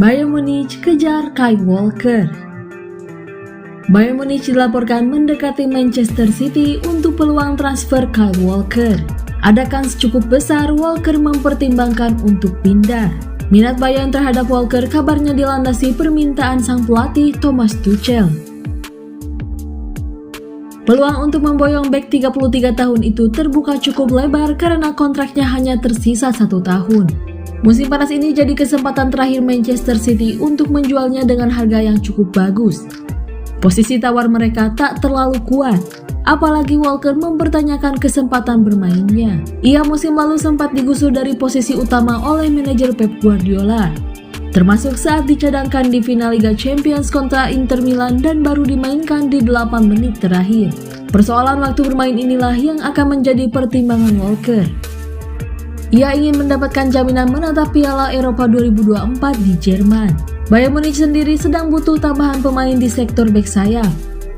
Bayern Munich kejar Kyle Walker. Bayern Munich dilaporkan mendekati Manchester City untuk peluang transfer Kyle Walker. Ada kans cukup besar Walker mempertimbangkan untuk pindah. Minat Bayern terhadap Walker kabarnya dilandasi permintaan sang pelatih Thomas Tuchel. Peluang untuk memboyong bek 33 tahun itu terbuka cukup lebar karena kontraknya hanya tersisa 1 tahun. Musim panas ini jadi kesempatan terakhir Manchester City untuk menjualnya dengan harga yang cukup bagus. Posisi tawar mereka tak terlalu kuat, apalagi Walker mempertanyakan kesempatan bermainnya. Ia musim lalu sempat digusur dari posisi utama oleh manajer Pep Guardiola, termasuk saat dicadangkan di final Liga Champions kontra Inter Milan dan baru dimainkan di 8 menit terakhir. Persoalan waktu bermain inilah yang akan menjadi pertimbangan Walker. Ia ingin mendapatkan jaminan menatap Piala Eropa 2024 di Jerman. Bayern Munich sendiri sedang butuh tambahan pemain di sektor bek sayap.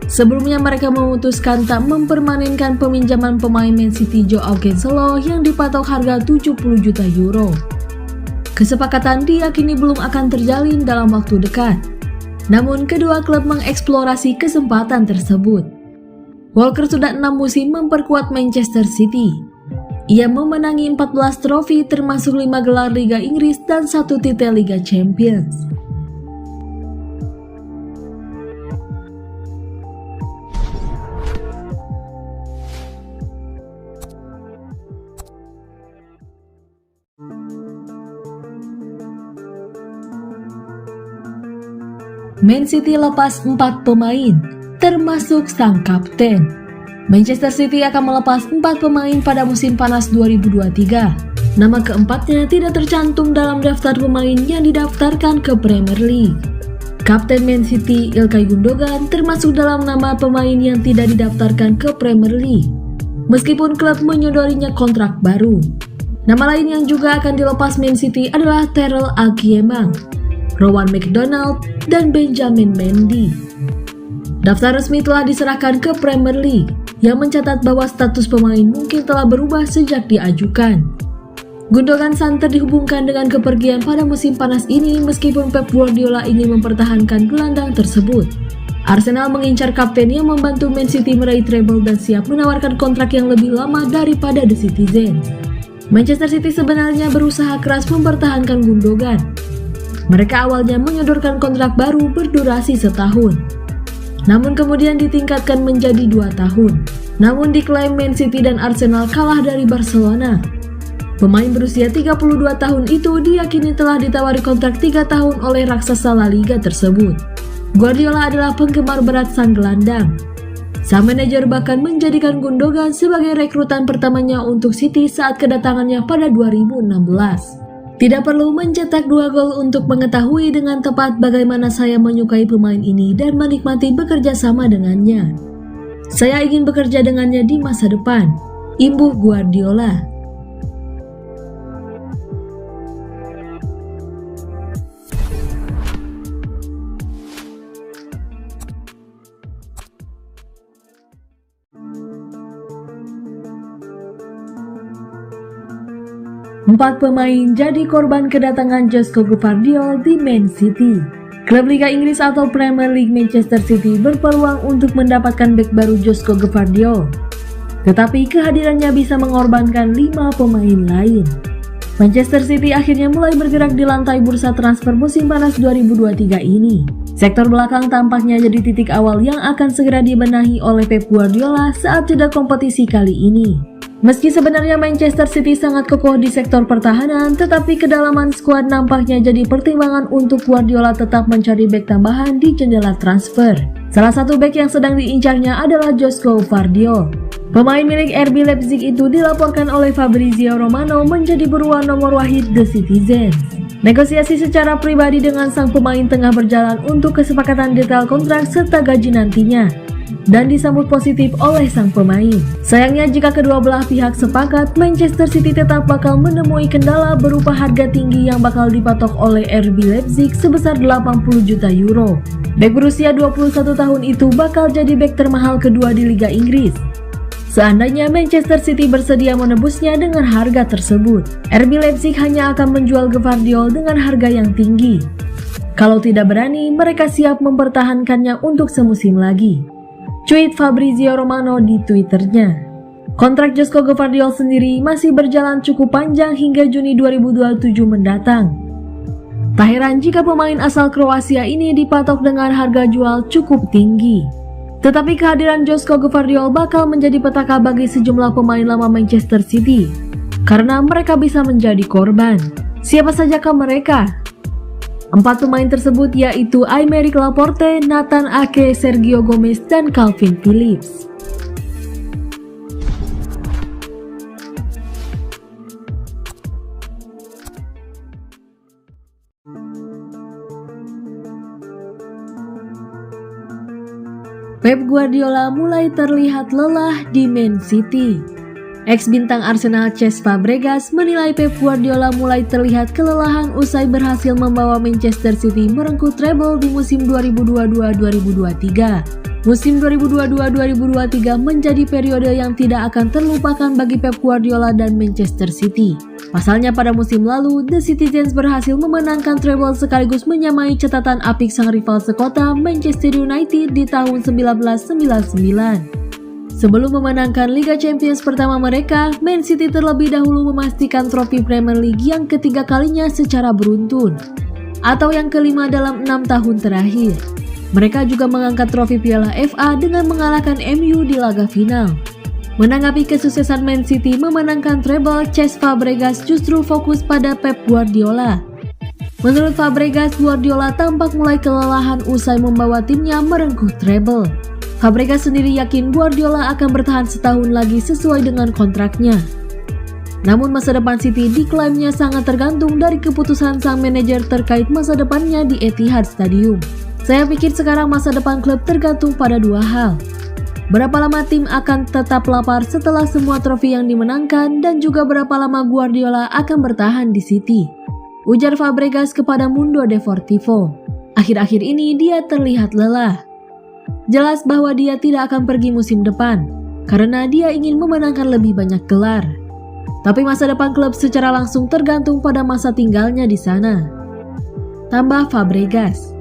Sebelumnya mereka memutuskan tak mempermanenkan peminjaman pemain Man City Joao Cancelo yang dipatok harga 70 juta euro. Kesepakatan diyakini belum akan terjalin dalam waktu dekat. Namun kedua klub mengeksplorasi kesempatan tersebut. Walker sudah 6 musim memperkuat Manchester City. Ia memenangi 14 trofi termasuk 5 gelar Liga Inggris dan 1 titel Liga Champions. Man City lepas 4 pemain, termasuk sang kapten. Manchester City akan melepas 4 pemain pada musim panas 2023. Nama keempatnya tidak tercantum dalam daftar pemain yang didaftarkan ke Premier League. Kapten Man City Ilkay Gundogan termasuk dalam nama pemain yang tidak didaftarkan ke Premier League, meskipun klub menyodorinya kontrak baru. Nama lain yang juga akan dilepas Man City adalah Terrell Agyemang, Rowan McDonald, dan Benjamin Mendy. Daftar resmi telah diserahkan ke Premier League, yang mencatat bahwa status pemain mungkin telah berubah sejak diajukan. Gundogan santer dihubungkan dengan kepergian pada musim panas ini meskipun Pep Guardiola ingin mempertahankan gelandang tersebut. Arsenal mengincar kapten yang membantu Man City meraih treble dan siap menawarkan kontrak yang lebih lama daripada The Citizens. Manchester City sebenarnya berusaha keras mempertahankan Gundogan. Mereka awalnya menyodorkan kontrak baru berdurasi setahun, namun kemudian ditingkatkan menjadi 2 tahun. Namun diklaim Man City dan Arsenal kalah dari Barcelona. Pemain berusia 32 tahun itu diyakini telah ditawari kontrak 3 tahun oleh raksasa La Liga tersebut. Guardiola adalah penggemar berat sang gelandang. Sang manajer bahkan menjadikan Gundogan sebagai rekrutan pertamanya untuk City saat kedatangannya pada 2016. Tidak perlu mencetak 2 gol untuk mengetahui dengan tepat bagaimana saya menyukai pemain ini dan menikmati bekerja sama dengannya. Saya ingin bekerja dengannya di masa depan, imbuh Guardiola. Empat pemain jadi korban kedatangan Josko Gvardiol di Man City. Klub Liga Inggris atau Premier League Manchester City berpeluang untuk mendapatkan bek baru Josko Gvardiol. Tetapi kehadirannya bisa mengorbankan 5 pemain lain. Manchester City akhirnya mulai bergerak di lantai bursa transfer musim panas 2023 ini. Sektor belakang tampaknya jadi titik awal yang akan segera dibenahi oleh Pep Guardiola saat jeda kompetisi kali ini. Meski sebenarnya Manchester City sangat kokoh di sektor pertahanan, tetapi kedalaman skuad nampaknya jadi pertimbangan untuk Guardiola tetap mencari bek tambahan di jendela transfer. Salah satu bek yang sedang diincarnya adalah Josko Gvardiol. Pemain milik RB Leipzig itu dilaporkan oleh Fabrizio Romano menjadi buruan nomor wahid The Citizens. Negosiasi secara pribadi dengan sang pemain tengah berjalan untuk kesepakatan detail kontrak serta gaji nantinya, dan disambut positif oleh sang pemain. Sayangnya jika kedua belah pihak sepakat, Manchester City tetap bakal menemui kendala berupa harga tinggi yang bakal dipatok oleh RB Leipzig sebesar 80 juta euro. Bek berusia 21 tahun itu bakal jadi bek termahal kedua di Liga Inggris. Seandainya Manchester City bersedia menebusnya dengan harga tersebut, RB Leipzig hanya akan menjual Gvardiol dengan harga yang tinggi. Kalau tidak berani, mereka siap mempertahankannya untuk semusim lagi. Tweet Fabrizio Romano di Twitternya. Kontrak Joško Gvardiol sendiri masih berjalan cukup panjang hingga Juni 2027 mendatang. Tak heran jika pemain asal Kroasia ini dipatok dengan harga jual cukup tinggi. Tetapi kehadiran Joško Gvardiol bakal menjadi petaka bagi sejumlah pemain lama Manchester City, karena mereka bisa menjadi korban. Siapa sajakah mereka? 4 pemain tersebut yaitu Aymeric Laporte, Nathan Ake, Sergio Gomez, dan Calvin Phillips. Pep Guardiola mulai terlihat lelah di Man City. Ex-bintang Arsenal Cesc Fabregas menilai Pep Guardiola mulai terlihat kelelahan usai berhasil membawa Manchester City merengkuh treble di musim 2022-2023. Musim 2022-2023 menjadi periode yang tidak akan terlupakan bagi Pep Guardiola dan Manchester City. Pasalnya pada musim lalu, The Citizens berhasil memenangkan treble sekaligus menyamai catatan apik sang rival sekota Manchester United di tahun 1999. Sebelum memenangkan Liga Champions pertama mereka, Man City terlebih dahulu memastikan trofi Premier League yang ketiga kalinya secara beruntun, atau yang kelima dalam 6 tahun terakhir. Mereka juga mengangkat trofi Piala FA dengan mengalahkan MU di laga final. Menanggapi kesuksesan Man City memenangkan treble, Cesc Fabregas justru fokus pada Pep Guardiola. Menurut Fabregas, Guardiola tampak mulai kelelahan usai membawa timnya merengkuh treble. Fabregas sendiri yakin Guardiola akan bertahan setahun lagi sesuai dengan kontraknya. Namun masa depan City diklaimnya sangat tergantung dari keputusan sang manajer terkait masa depannya di Etihad Stadium. Saya pikir sekarang masa depan klub tergantung pada 2 hal. Berapa lama tim akan tetap lapar setelah semua trofi yang dimenangkan dan juga berapa lama Guardiola akan bertahan di City, ujar Fabregas kepada Mundo Deportivo. Akhir-akhir ini dia terlihat lelah. Jelas bahwa dia tidak akan pergi musim depan, karena dia ingin memenangkan lebih banyak gelar. Tapi masa depan klub secara langsung tergantung pada masa tinggalnya di sana, tambah Fabregas.